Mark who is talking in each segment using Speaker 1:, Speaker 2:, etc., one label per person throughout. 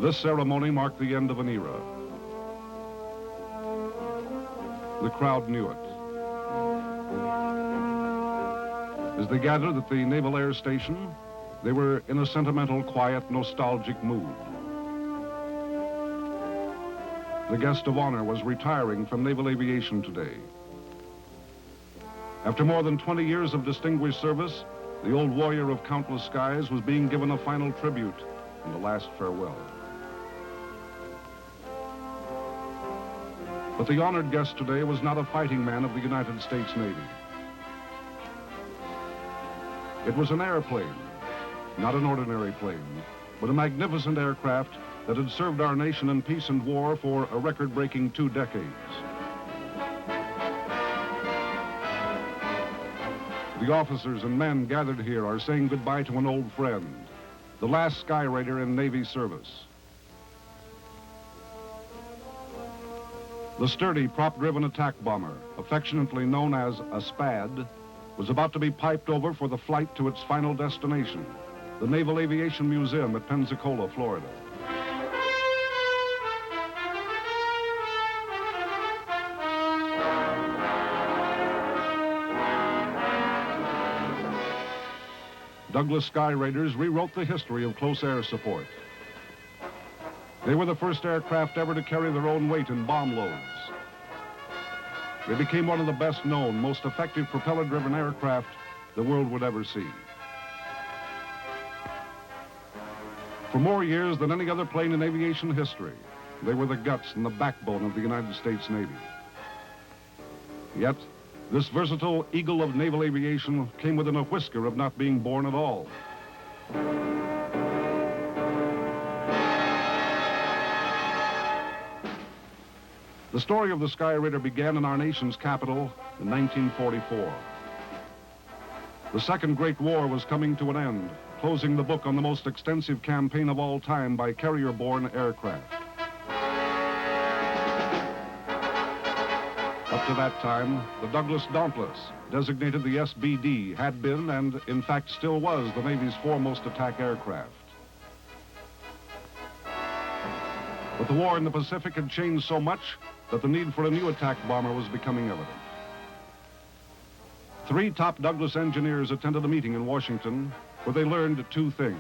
Speaker 1: This ceremony marked the end of an era. The crowd knew it. As they gathered at the Naval Air Station, they were in a sentimental, quiet, nostalgic mood. The guest of honor was retiring from naval aviation today. After more than 20 years of distinguished service, the old warrior of countless skies was being given a final tribute and a last farewell. But the honored guest today was not a fighting man of the United States Navy. It was an airplane, not an ordinary plane, but a magnificent aircraft that had served our nation in peace and war for a record-breaking 2 decades. The officers and men gathered here are saying goodbye to an old friend, the last Skyraider in Navy service. The sturdy, prop-driven attack bomber, affectionately known as a SPAD, was about to be piped over for the flight to its final destination, the Naval Aviation Museum at Pensacola, Florida. Douglas Skyraiders rewrote the history of close air support. They were the first aircraft ever to carry their own weight in bomb loads. They became one of the best known, most effective propeller-driven aircraft the world would ever see. For more years than any other plane in aviation history, they were the guts and the backbone of the United States Navy. Yet, this versatile eagle of naval aviation came within a whisker of not being born at all. The story of the Skyraider began in our nation's capital in 1944. The Second Great War was coming to an end, closing the book on the most extensive campaign of all time by carrier-borne aircraft. Up to that time, the Douglas Dauntless, designated the SBD, had been and in fact still was the Navy's foremost attack aircraft. But the war in the Pacific had changed so much that the need for a new attack bomber was becoming evident. 3 top Douglas engineers attended a meeting in Washington where they learned 2 things.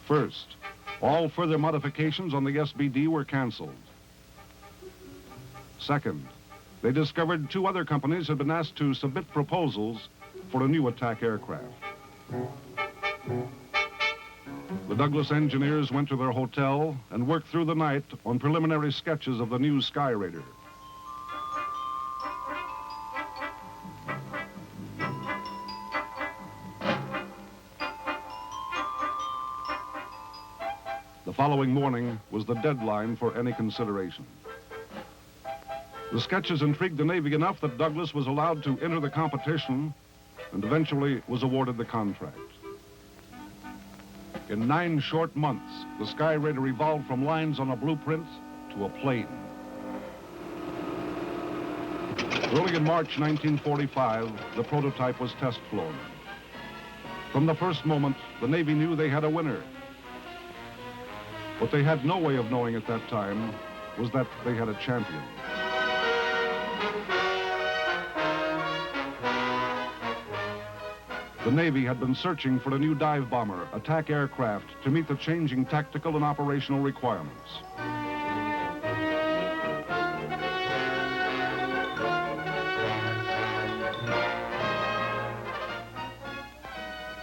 Speaker 1: First, all further modifications on the SBD were canceled. Second, they discovered 2 other companies had been asked to submit proposals for a new attack aircraft. The Douglas engineers went to their hotel and worked through the night on preliminary sketches of the new Skyraider. The following morning was the deadline for any consideration. The sketches intrigued the Navy enough that Douglas was allowed to enter the competition and eventually was awarded the contract. In 9 short months, the Skyraider evolved from lines on a blueprint to a plane. Early in March 1945, the prototype was test flown. From the first moment, the Navy knew they had a winner. What they had no way of knowing at that time was that they had a champion. The Navy had been searching for a new dive bomber, attack aircraft, to meet the changing tactical and operational requirements.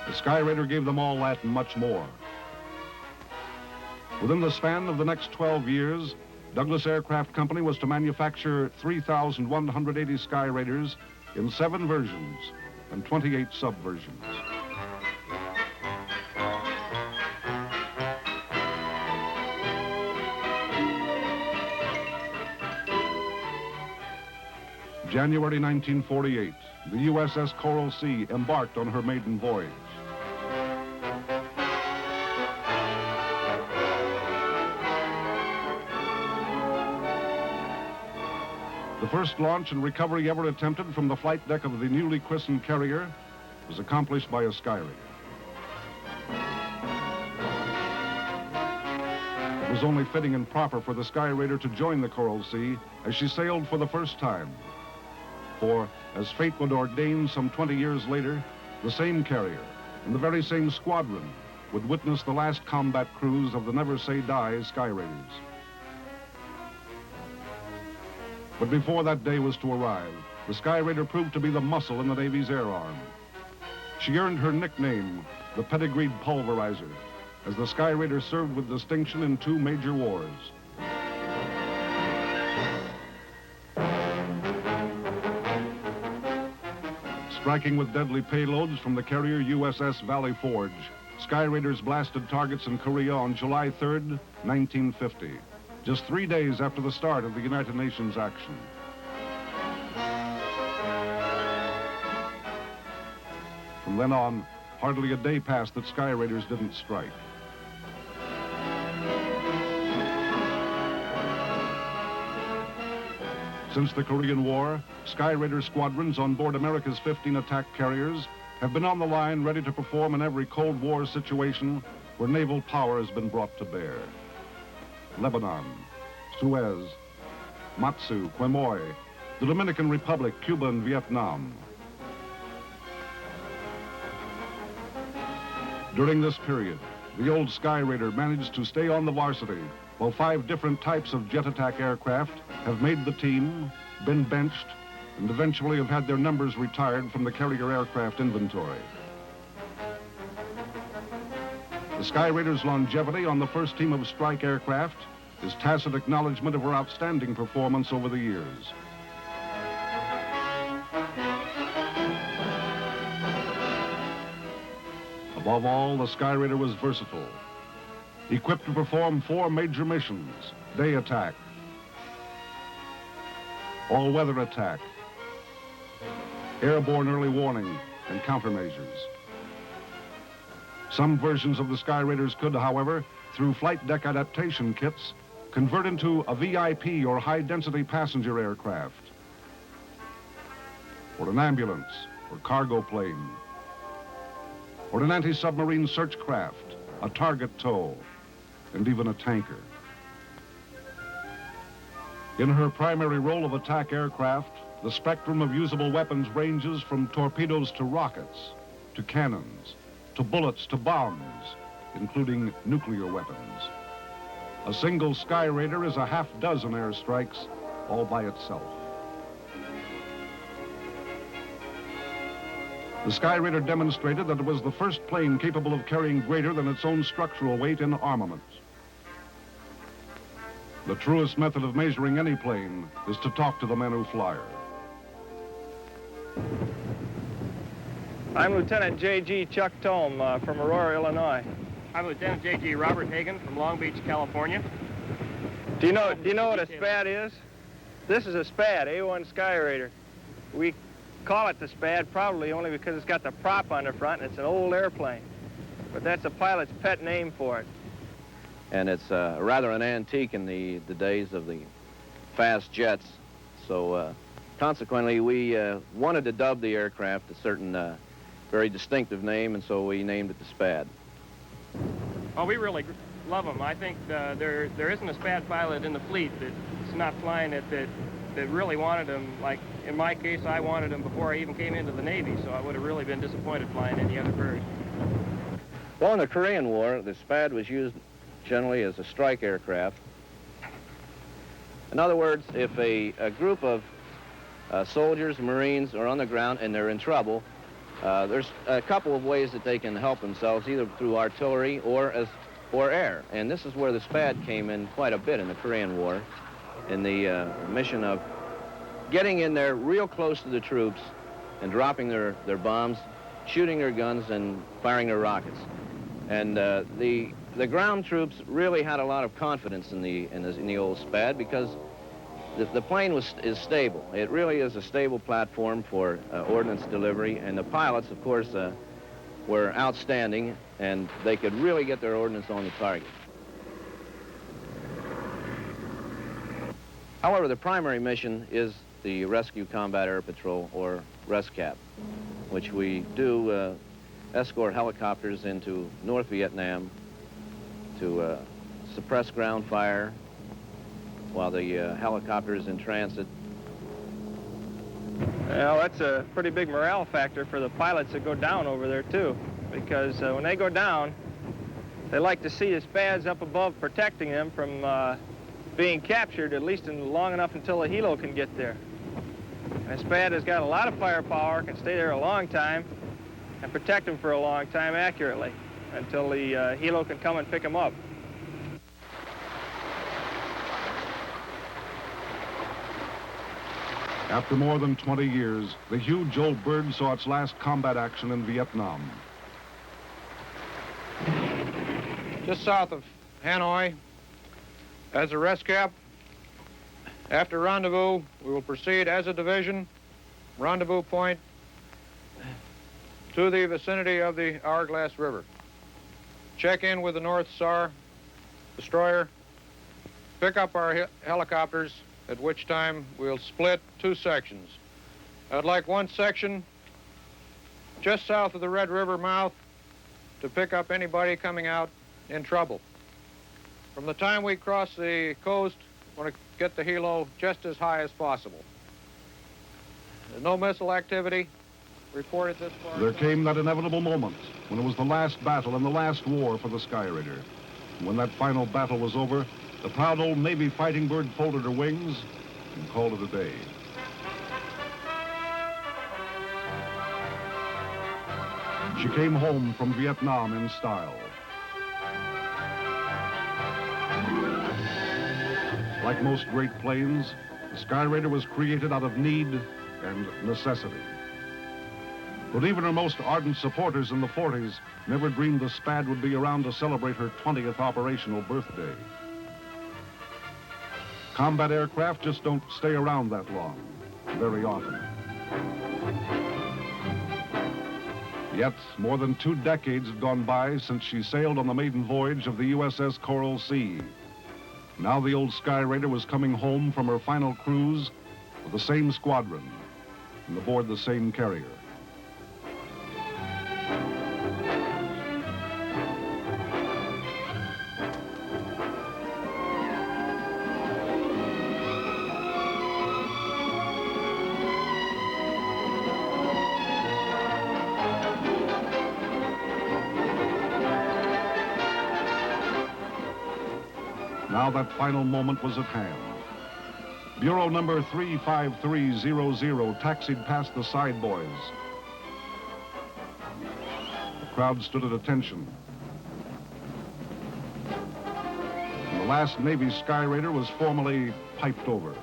Speaker 1: The Skyraider gave them all that and much more. Within the span of the next 12 years, Douglas Aircraft Company was to manufacture 3,180 Skyraiders in 7 versions and 28 subversions. January 1948, the USS Coral Sea embarked on her maiden voyage. The first launch and recovery ever attempted from the flight deck of the newly christened carrier was accomplished by a Skyraider. was only fitting and proper for the Skyraider to join the Coral Sea as she sailed for the first time. For, as fate would ordain some 20 years later, the same carrier and the very same squadron would witness the last combat cruise of the Never Say Die Skyraiders. But before that day was to arrive, the Skyraider proved to be the muscle in the Navy's air arm. She earned her nickname, the Pedigreed Pulverizer, as the Skyraider served with distinction in 2 major wars. Striking with deadly payloads from the carrier USS Valley Forge, Skyraiders blasted targets in Korea on July 3rd, 1950, just 3 days after the start of the United Nations action. From then on, hardly a day passed that Skyraiders didn't strike. Since the Korean War, Skyraider squadrons on board America's 15 attack carriers have been on the line ready to perform in every Cold War situation where naval power has been brought to bear. Lebanon, Suez, Matsu, Quemoy, the Dominican Republic, Cuba, and Vietnam. During this period, the old Skyraider managed to stay on the varsity, while 5 different types of jet attack aircraft have made the team, been benched, and eventually have had their numbers retired from the carrier aircraft inventory. The Skyraider's longevity on the first team of strike aircraft is tacit acknowledgement of her outstanding performance over the years. Above all, the Skyraider was versatile, equipped to perform 4 major missions: day attack, all-weather attack, airborne early warning, and countermeasures. Some versions of the Skyraiders could, however, through flight deck adaptation kits, convert into a VIP or high-density passenger aircraft, or an ambulance, or cargo plane, or an anti-submarine search craft, a target tow, and even a tanker. In her primary role of attack aircraft, the spectrum of usable weapons ranges from torpedoes to rockets, to cannons, to bullets to bombs, including nuclear weapons. A single Skyraider is a half-dozen airstrikes all by itself. The Skyraider demonstrated that it was the first plane capable of carrying greater than its own structural weight in armament. The truest method of measuring any plane is to talk to the men who fly her.
Speaker 2: I'm Lieutenant J.G. Chuck Tome from Aurora, Illinois.
Speaker 3: I'm Lieutenant J.G. Robert Hagan from Long Beach, California.
Speaker 2: Do you know what a SPAD is? This is a SPAD, A1 Skyraider. We call it the SPAD probably only because it's got the prop on the front and it's an old airplane. But that's a pilot's pet name for it.
Speaker 4: And it's rather an antique in the days of the fast jets. So consequently, we wanted to dub the aircraft a certain very distinctive name, and so we named it the SPAD.
Speaker 3: Oh, we really love them. I think there isn't a SPAD pilot in the fleet that's not flying it that really wanted them. Like, in my case, I wanted them before I even came into the Navy, so I would have really been disappointed flying any other bird.
Speaker 4: Well, in the Korean War, the SPAD was used generally as a strike aircraft. In other words, if a group of soldiers, Marines are on the ground and they're in trouble, there's a couple of ways that they can help themselves, either through artillery or air. And this is where the SPAD came in quite a bit in the Korean War, in the mission of getting in there real close to the troops and dropping their bombs, shooting their guns, and firing their rockets. And the ground troops really had a lot of confidence in the old SPAD because the plane is stable. It really is a stable platform for ordnance delivery, and the pilots, of course, were outstanding, and they could really get their ordnance on the target. However, the primary mission is the Rescue Combat Air Patrol, or RESCAP, which we do escort helicopters into North Vietnam to suppress ground fire while the helicopter is in transit.
Speaker 2: Well, that's a pretty big morale factor for the pilots that go down over there, too, because when they go down, they like to see the SPADs up above protecting them from being captured, at least long enough until the helo can get there. And a SPAD has got a lot of firepower, can stay there a long time, and protect them for a long time accurately until the helo can come and pick them up.
Speaker 1: After more than 20 years, the huge old bird saw its last combat action in Vietnam.
Speaker 5: Just south of Hanoi, as a rest cap. After rendezvous, we will proceed as a division, rendezvous point, to the vicinity of the Hourglass River. Check in with the North Star destroyer, pick up our helicopters, at which time we'll split 2 sections. I'd like 1 section just south of the Red River mouth to pick up anybody coming out in trouble. From the time we cross the coast, we want to get the helo just as high as possible. There's no missile activity reported this far.
Speaker 1: There came that inevitable moment when it was the last battle and the last war for the Skyraider. When that final battle was over, the proud old Navy fighting bird folded her wings and called it a day. She came home from Vietnam in style. Like most great planes, the Skyraider was created out of need and necessity. But even her most ardent supporters in the 40s never dreamed the SPAD would be around to celebrate her 20th operational birthday. Combat aircraft just don't stay around that long, very often. Yet, more than 2 decades had gone by since she sailed on the maiden voyage of the USS Coral Sea. Now the old Skyraider was coming home from her final cruise with the same squadron and aboard the same carrier. Now that final moment was at hand. Bureau number 35300 taxied past the side boys. The crowd stood at attention. And the last Navy Skyraider was formally piped over.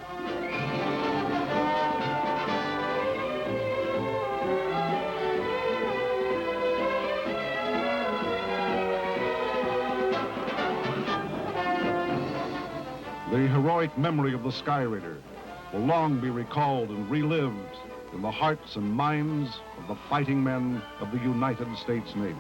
Speaker 1: The heroic memory of the Skyraider will long be recalled and relived in the hearts and minds of the fighting men of the United States Navy.